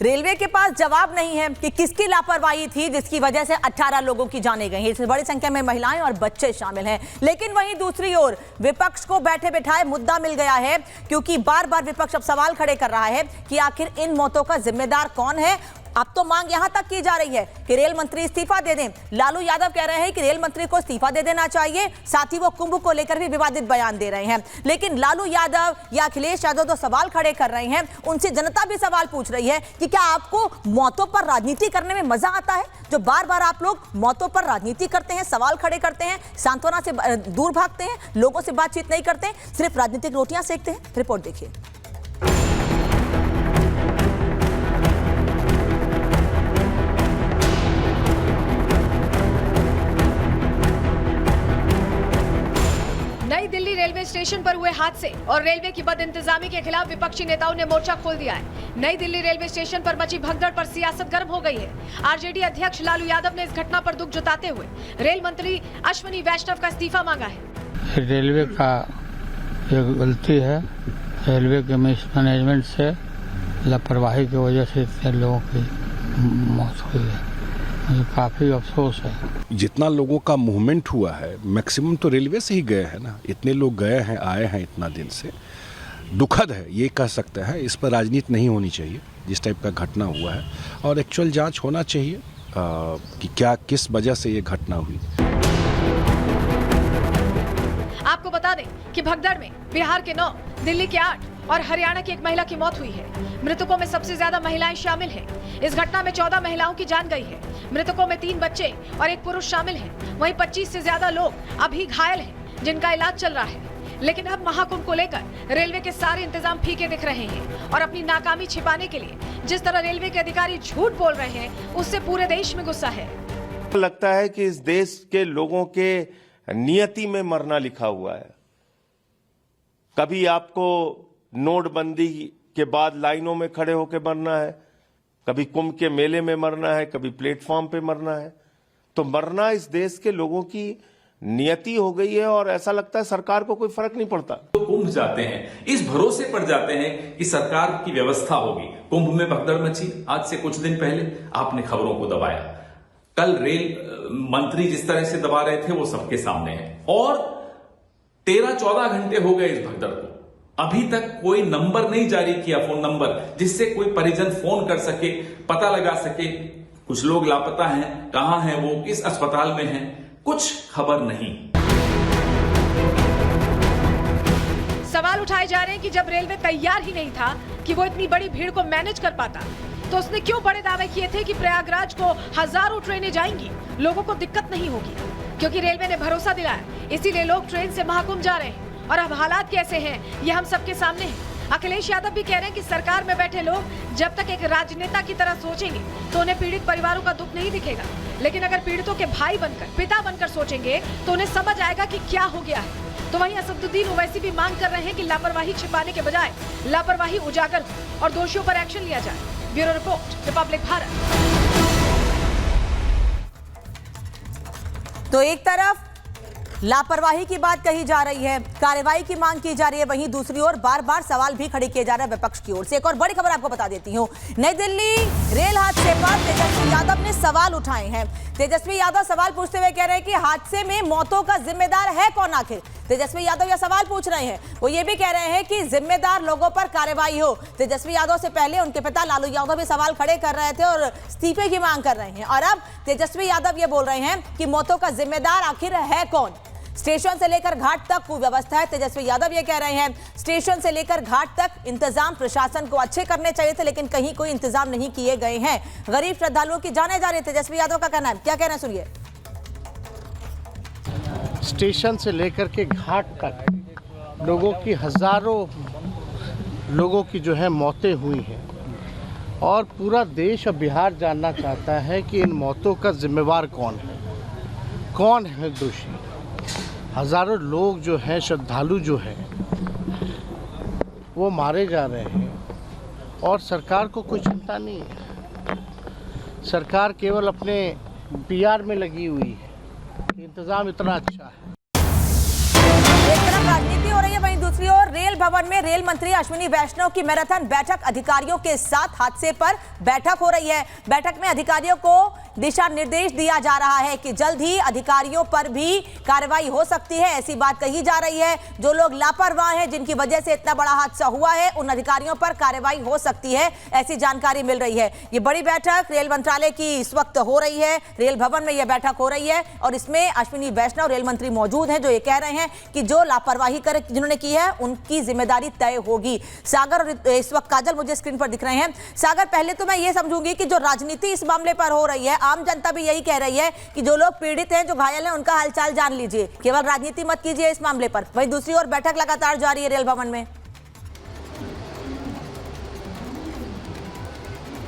Railway के पास जवाब नहीं है कि किसकी लापरवाही थी जिसकी वजह से 18 लोगों की जानें गई। इसमें बड़ी संख्या में महिलाएं और बच्चे शामिल हैं। लेकिन वहीं दूसरी ओर विपक्ष को बैठे बिठाए मुद्दा मिल गया है, क्योंकि बार बार विपक्ष अब सवाल खड़े कर रहा है कि आखिर इन मौतों का जिम्मेदार कौन है। अब तो मांग यहां तक की जा रही है कि रेल मंत्री इस्तीफा दे दें। लालू यादव कह रहे हैं कि रेल मंत्री को इस्तीफा दे देना चाहिए, साथ ही वो कुंभ को लेकर भी विवादित बयान दे रहे हैं। लेकिन लालू यादव या अखिलेश यादव तो सवाल खड़े कर रहे हैं, उनसे जनता भी सवाल पूछ रही है कि क्या आपको मौतों पर राजनीति करने में मजा आता है? जो बार बार आप लोग मौतों पर राजनीति करते हैं, सवाल खड़े करते हैं, सांत्वना से दूर भागते हैं, लोगों से बातचीत नहीं करते, सिर्फ राजनीतिक रोटियां सेकते हैं। रिपोर्ट देखिए। नई दिल्ली रेलवे स्टेशन पर हुए हादसे और रेलवे की बदइंतजामी के खिलाफ विपक्षी नेताओं ने मोर्चा खोल दिया है। नई दिल्ली रेलवे स्टेशन पर मची भगदड़ पर सियासत गर्म हो गई है। आरजेडी अध्यक्ष लालू यादव ने इस घटना पर दुख जताते हुए रेल मंत्री अश्विनी वैष्णव का इस्तीफा मांगा है। रेलवे का एक गलती है, रेलवे के मैनेजमेंट से लापरवाही की वजह से इतने लोगों की मौत हुई है। मुझे काफी अफसोस है। जितना लोगों का मूवमेंट हुआ है मैक्सिमम तो रेलवे से ही गए हैं ना। इतने लोग गए हैं, आए हैं इतना दिन से, दुखद है ये कह सकते हैं। इस पर राजनीति नहीं होनी चाहिए जिस टाइप का घटना हुआ है, और एक्चुअल जांच होना चाहिए कि क्या किस वजह से ये घटना हुई। आपको बता दें कि भगदड़ में बिहार के 9, दिल्ली के 8 और हरियाणा की एक महिला की मौत हुई है। मृतकों में सबसे ज्यादा महिलाएं शामिल हैं। इस घटना में 14 महिलाओं की जान गई है। मृतकों में 3 बच्चे और 1 पुरुष शामिल हैं। वहीं 25 से ज्यादा लोग अभी घायल हैं, जिनका इलाज चल रहा है। लेकिन अब महाकुंभ को लेकर रेलवे के सारे इंतजाम फीके दिख रहे हैं और अपनी नाकामी छिपाने के लिए जिस तरह रेलवे के अधिकारी झूठ बोल रहे हैं, उससे पूरे देश में गुस्सा है। लगता है कि इस देश के लोगों के नियति में मरना लिखा हुआ है। कभी आपको नोटबंदी के बाद लाइनों में खड़े होकर मरना है, कभी कुंभ के मेले में मरना है, कभी प्लेटफॉर्म पे मरना है। तो मरना इस देश के लोगों की नियति हो गई है और ऐसा लगता है सरकार को कोई फर्क नहीं पड़ता। तो कुंभ जाते हैं, इस भरोसे पर जाते हैं कि सरकार की व्यवस्था होगी। कुंभ में भगदड़ मची, आज से कुछ दिन पहले आपने खबरों को दबाया। कल रेल मंत्री जिस तरह से दबा रहे थे वो सबके सामने है। और 13-14 घंटे हो गए इस भगदड़ को, अभी तक कोई नंबर नहीं जारी किया, फोन नंबर जिससे कोई परिजन फोन कर सके, पता लगा सके। कुछ लोग लापता हैं, कहां हैं वो, किस अस्पताल में हैं, कुछ खबर नहीं। सवाल उठाए जा रहे हैं कि जब रेलवे तैयार ही नहीं था कि वो इतनी बड़ी भीड़ को मैनेज कर पाता, तो उसने क्यों बड़े दावे किए थे कि प्रयागराज को हजारों ट्रेनें जाएंगी, लोगों को दिक्कत नहीं होगी। क्योंकि रेलवे ने भरोसा दिलाया, इसीलिए लोग ट्रेन से महाकुंभ जा रहे हैं। और अब हालात कैसे हैं ये हम सबके सामने है। अखिलेश यादव भी कह रहे हैं कि सरकार में बैठे लोग जब तक एक राजनेता की तरह सोचेंगे तो उन्हें पीड़ित परिवारों का दुख नहीं दिखेगा, लेकिन अगर पीड़ितों के भाई बनकर, पिता बनकर सोचेंगे तो उन्हें समझ आएगा कि क्या हो गया है। तो वहीं असदुद्दीन ओवैसी भी मांग कर रहे हैं कि लापरवाही छिपाने के बजाय लापरवाही उजागर हो और दोषियों पर एक्शन लिया जाए। Bureau report, Republic Bharat. तो एक तरफ लापरवाही की बात कही जा रही है, कार्रवाई की मांग की जा रही है, वहीं दूसरी ओर बार बार सवाल भी खड़े किए जा रहे हैं विपक्ष की ओर से। एक और बड़ी खबर आपको बता देती हूं, नई दिल्ली रेल हादसे पर तेजस्वी यादव ने सवाल उठाए हैं। तेजस्वी यादव सवाल पूछते हुए कह रहे हैं कि हादसे में मौतों का जिम्मेदार है कौन आखिर। तेजस्वी यादव यह सवाल पूछ रहे हैं। वो ये भी कह रहे हैं कि जिम्मेदार लोगों पर कार्रवाई हो। तेजस्वी यादव से पहले उनके पिता लालू यादव भी सवाल खड़े कर रहे थे और इस्तीफे की मांग कर रहे हैं, और अब तेजस्वी यादव ये बोल रहे हैं कि मौतों का जिम्मेदार आखिर है कौन। स्टेशन से लेकर घाट तक कुव्यवस्था है। तेजस्वी यादव ये कह रहे हैं स्टेशन से लेकर घाट तक इंतजाम प्रशासन को अच्छे करने चाहिए थे, लेकिन कहीं कोई इंतजाम नहीं किए गए हैं। गरीब श्रद्धालुओं की जाने जा रही है। तेजस्वी यादव का कहना है, क्या कहना है सुनिए। स्टेशन से लेकर के घाट तक लोगों की, हजारों लोगों की जो है मौतें हुई हैं, और पूरा देश और बिहार जानना चाहता है कि इन मौतों का जिम्मेवार कौन है दोषी। हजारों लोग जो हैं, श्रद्धालु जो हैं, वो मारे जा रहे हैं और सरकार को कोई चिंता नहीं है। सरकार केवल अपने पीआर में लगी हुई है। इंतजाम इतना अच्छा है। एक तरफ राजनीति हो रही है, वहीं दूसरी ओर रेल भवन में रेल मंत्री अश्विनी वैष्णव की मैराथन बैठक अधिकारियों के साथ हादसे पर बैठक हो रही है। बैठक में अधिकारियों को दिशा निर्देश दिया जा रहा है कि जल्द ही अधिकारियों पर भी कार्रवाई हो सकती है, ऐसी बात कही जा रही है। जो लोग लापरवाह हैं, जिनकी वजह से इतना बड़ा हादसा हुआ है, उन अधिकारियों पर कार्रवाई हो सकती है, ऐसी जानकारी मिल रही है। ये बड़ी बैठक रेल मंत्रालय की इस वक्त हो रही है, रेल भवन में यह बैठक हो रही है और इसमें अश्विनी वैष्णव रेल मंत्री मौजूद हैं, जो ये कह रहे हैं कि जो लापरवाही करे जिन्होंने की है उनकी जिम्मेदारी तय होगी। सागर और इस वक्त काजल मुझे स्क्रीन पर दिख रहे हैं। सागर, पहले तो मैं ये समझूंगी कि जो राजनीति इस मामले पर हो रही है, आम जनता भी यही कह रही है कि जो लोग पीड़ित हैं, जो घायल हैं, उनका हालचाल जान लीजिए, केवल राजनीति मत कीजिए इस मामले पर। वहीं दूसरी ओर बैठक लगातार जारी है रेल भवन में।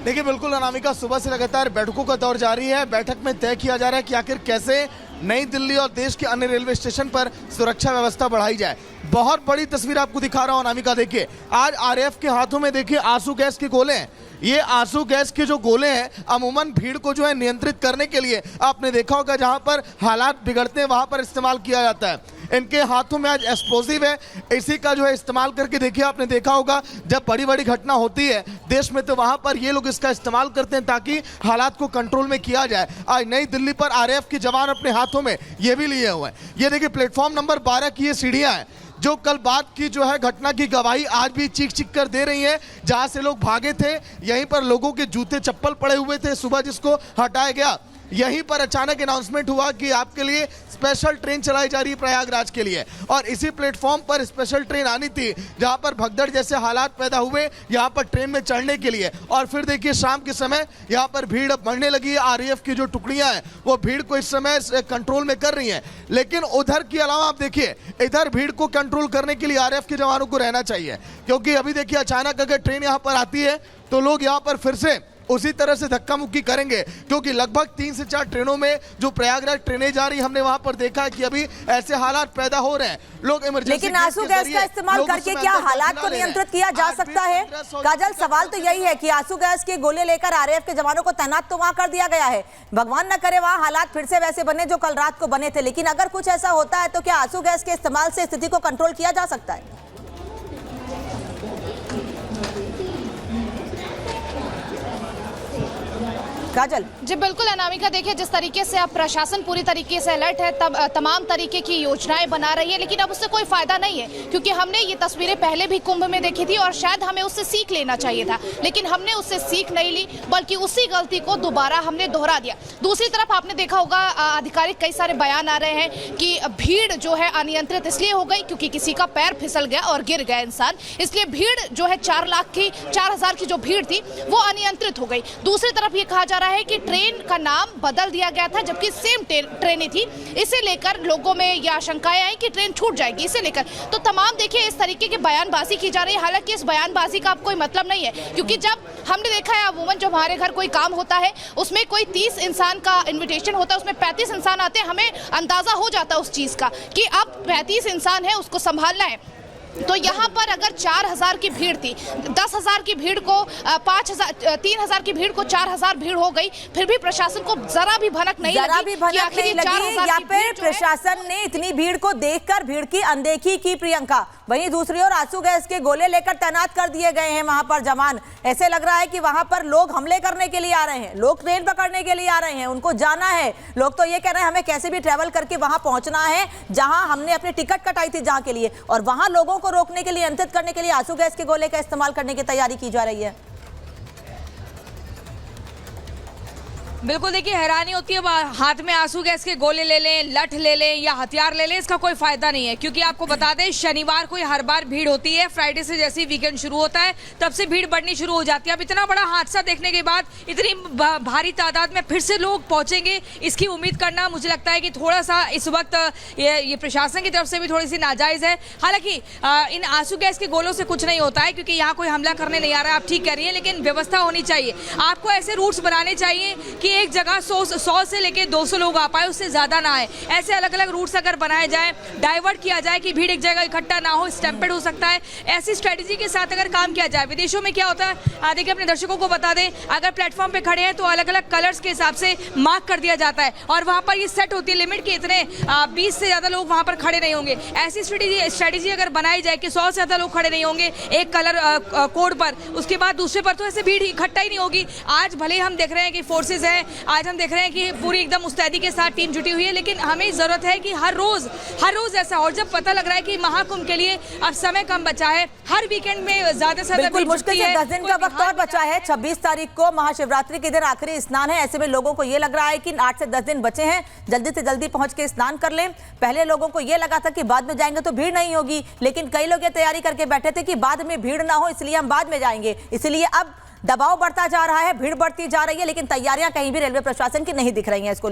देखिए बिल्कुल अनामिका, सुबह से लगातार बैठकों का दौर जारी है। बैठक में तय किया जा रहा है कि आखिर कैसे नई दिल्ली और देश के अन्य रेलवे स्टेशन पर सुरक्षा व्यवस्था बढ़ाई जाए। बहुत बड़ी तस्वीर आपको दिखा रहा हूं अनामिका। देखिए आज आरएएफ के हाथों में देखिए आंसू गैस के गोले हैं। ये आंसू गैस के जो गोले हैं अमूमन भीड़ को जो है नियंत्रित करने के लिए आपने देखा होगा जहां पर हालात बिगड़ते हैं वहां पर इस्तेमाल किया जाता है। इनके हाथों में आज एक्सप्लोसिव है, इसी का जो है इस्तेमाल करके देखिए आपने देखा होगा जब बड़ी बड़ी घटना होती है देश में तो वहां पर ये लोग इसका इस्तेमाल करते हैं ताकि हालात को कंट्रोल में किया जाए। आज नई दिल्ली पर आरएएफ के जवान अपने हाथों में ये भी लिए हुए हैं। ये देखिए प्लेटफॉर्म नंबर 12 की ये सीढ़ियां हैं जो कल बात की जो है घटना की गवाही आज भी चीख चीख कर दे रही है। जहां से लोग भागे थे यहीं पर लोगों के जूते चप्पल पड़े हुए थे, सुबह जिसको हटाया गया यहीं पर अचानक अनाउंसमेंट हुआ कि आपके लिए स्पेशल ट्रेन चलाई जा रही है प्रयागराज के लिए। और इसी प्लेटफॉर्म पर स्पेशल ट्रेन आनी थी जहां पर भगदड़ जैसे हालात पैदा हुए यहां पर ट्रेन में चढ़ने के लिए। और फिर देखिए शाम के समय यहां पर भीड़ अब बढ़ने लगी है। आरएएफ की जो टुकड़ियां हैं वो भीड़ को इस समय कंट्रोल में कर रही हैं। लेकिन उधर के अलावा आप देखिए इधर भीड़ को कंट्रोल करने के लिए आरएएफ के जवानों को रहना चाहिए, क्योंकि अभी देखिए अचानक अगर ट्रेन यहां पर आती है तो लोग यहां पर फिर से उसी तरह से धक्का मुक्की करेंगे, क्योंकि लगभग 3 से 4 ट्रेनों में जो प्रयागराज ट्रेनें जा रही हमने वहां पर देखा है कि अभी ऐसे हालात पैदा हो रहे हैं। लोग इमरजेंसी लेकिन आंसू गैस का इस्तेमाल करके क्या हालात को नियंत्रित किया जा सकता है? काजल, सवाल तो यही है कि आंसू गैस के गोले लेकर आरएएफ के जवानों को तैनात तो वहां कर दिया गया है। भगवान न करे वहां हालात फिर से वैसे बने जो कल रात को बने थे, लेकिन अगर कुछ ऐसा होता है तो क्या आंसू गैस के इस्तेमाल से स्थिति को कंट्रोल किया जा सकता है? काजल जी बिल्कुल अनामिका, देखिए जिस तरीके से अब प्रशासन पूरी तरीके से अलर्ट है, तब तमाम तरीके की योजनाएं बना रही है, लेकिन अब उससे कोई फायदा नहीं है, क्योंकि हमने ये तस्वीरें पहले भी कुंभ में देखी थी और शायद हमें उससे सीख लेना चाहिए था, लेकिन हमने उससे सीख नहीं ली बल्कि उसी गलती को दोबारा हमने दोहरा दिया। दूसरी तरफ आपने देखा होगा आधिकारिक कई सारे बयान आ रहे हैं कि भीड़ जो है अनियंत्रित इसलिए हो गई क्योंकि किसी का पैर फिसल गया और गिर गया इंसान, इसलिए भीड़ जो है 4,00,000 की जो भीड़ थी वो अनियंत्रित हो गई। दूसरी तरफ ये कहा जा रहा है कि ट्रेन का नाम बदल दिया गया था जबकि सेम ट्रेनें थी, इसे लेकर लोगों में यह आशंकाएं आई कि ट्रेन छूट जाएगी, इसे लेकर तो तमाम देखिए इस तरीके की बयानबाजी की जा रही है। हालांकि इस बयानबाजी का अब कोई मतलब नहीं है, क्योंकि जब हमने देखा है अमूमन जब हमारे घर कोई काम होता है उसमें कोई 30 इंसान का इन्विटेशन होता है, उसमें 35 इंसान आते हैं, हमें अंदाजा हो जाता है उस चीज का कि अब 35 इंसान है उसको संभालना है। तो यहाँ पर अगर 4,000 की भीड़ थी, 10,000 की भीड़ को 5,000, 3,000 की भीड़ को 4,000 भीड़ हो गई, फिर भी प्रशासन को जरा भी भनक नहीं लगी। या फिर प्रशासन ने इतनी भीड़ को देखकर भीड़ की अनदेखी की प्रियंका। वहीं दूसरी ओर आंसू गैस के गोले लेकर तैनात कर दिए गए हैं वहां पर जवान। ऐसे लग रहा है कि वहां पर लोग हमले करने के लिए आ रहे हैं, लोग ट्रेन पकड़ने के लिए आ रहे हैं, उनको जाना है। लोग तो ये कह रहे हैं हमें कैसे भी ट्रेवल करके वहां पहुंचना है जहां हमने अपनी टिकट कटाई थी जहां के लिए, और वहां लोगों को रोकने के लिए, नियंत्रित करने के लिए आंसू गैस के गोले का इस्तेमाल करने की तैयारी की जा रही है। बिल्कुल, देखिए हैरानी होती है, हाथ में आंसू गैस के गोले ले लें, लठ ले लें या हथियार ले लें, इसका कोई फायदा नहीं है, क्योंकि आपको बता दें शनिवार को हर बार भीड़ होती है। फ्राइडे से जैसे ही वीकेंड शुरू होता है तब से भीड़ बढ़नी शुरू हो जाती है। अब इतना बड़ा हादसा देखने के बाद इतनी भारी तादाद में फिर से लोग पहुंचेंगे, इसकी उम्मीद करना मुझे लगता है कि थोड़ा सा इस वक्त ये प्रशासन की तरफ से भी थोड़ी सी नाजायज है। हालांकि इन आंसू गैस के गोलों से कुछ नहीं होता है, क्योंकि यहाँ कोई हमला करने नहीं आ रहा है, आप ठीक कह रही है, लेकिन व्यवस्था होनी चाहिए। आपको ऐसे रूट्स बनाने चाहिए कि एक जगह 100 से लेके 200 लोग आ पाए, उससे ज्यादा ना आए। ऐसे अलग अलग रूट्स अगर बनाए जाए, डाइवर्ट किया जाए कि भीड़ एक जगह इकट्ठा ना हो, स्टैम्पेड हो सकता है। ऐसी स्ट्रेटेजी के साथ अगर काम किया जाए, विदेशों में क्या होता है, देखिए अपने दर्शकों को बता दें, अगर प्लेटफॉर्म पे खड़े हैं तो अलग अलग कलर्स के हिसाब से मार्क कर दिया जाता है और वहां पर ये सेट होती है लिमिट कि इतने 20 से ज्यादा लोग वहां पर खड़े नहीं होंगे। ऐसी स्ट्रेटेजी अगर बनाई जाए कि 100 से ज्यादा लोग खड़े नहीं होंगे एक कलर कोड पर, उसके बाद दूसरे पर, तो ऐसे भीड़ इकट्ठा ही नहीं होगी। आज भले हम देख रहे हैं कि फोर्सेज है, आज हम देख रहे हैं कि पूरी एकदम मुस्तैदी के साथ टीम जुटी हुई है, लेकिन हमें जरूरत है कि हर रोज ऐसा, और जब पता लग रहा है कि महाकुंभ के लिए अब समय कम बचा है, हर वीकेंड में ज्यादा से ज्यादा बिल्कुल मुश्किल से 10 दिन का वक्त और बचा है। 26 तारीख को महाशिवरात्रि के दिन आखिरी स्नान है। ऐसे में लोगों को ये लग रहा है कि 8 से 10 दिन बचे हैं, जल्दी से जल्दी पहुंच के स्नान कर लें। पहले लोगों को ये लगा था कि बाद में जाएंगे तो भीड़ नहीं होगी, लेकिन कई लोग ये तैयारी करके बैठे थे कि बाद में भीड़ ना हो, इसलिए हम बाद में जाएंगे। इसलिए अब दबाव बढ़ता जा रहा है, भीड़ बढ़ती जा रही है, लेकिन तैयारियां कहीं भी रेलवे प्रशासन की नहीं दिख रही हैं। इसको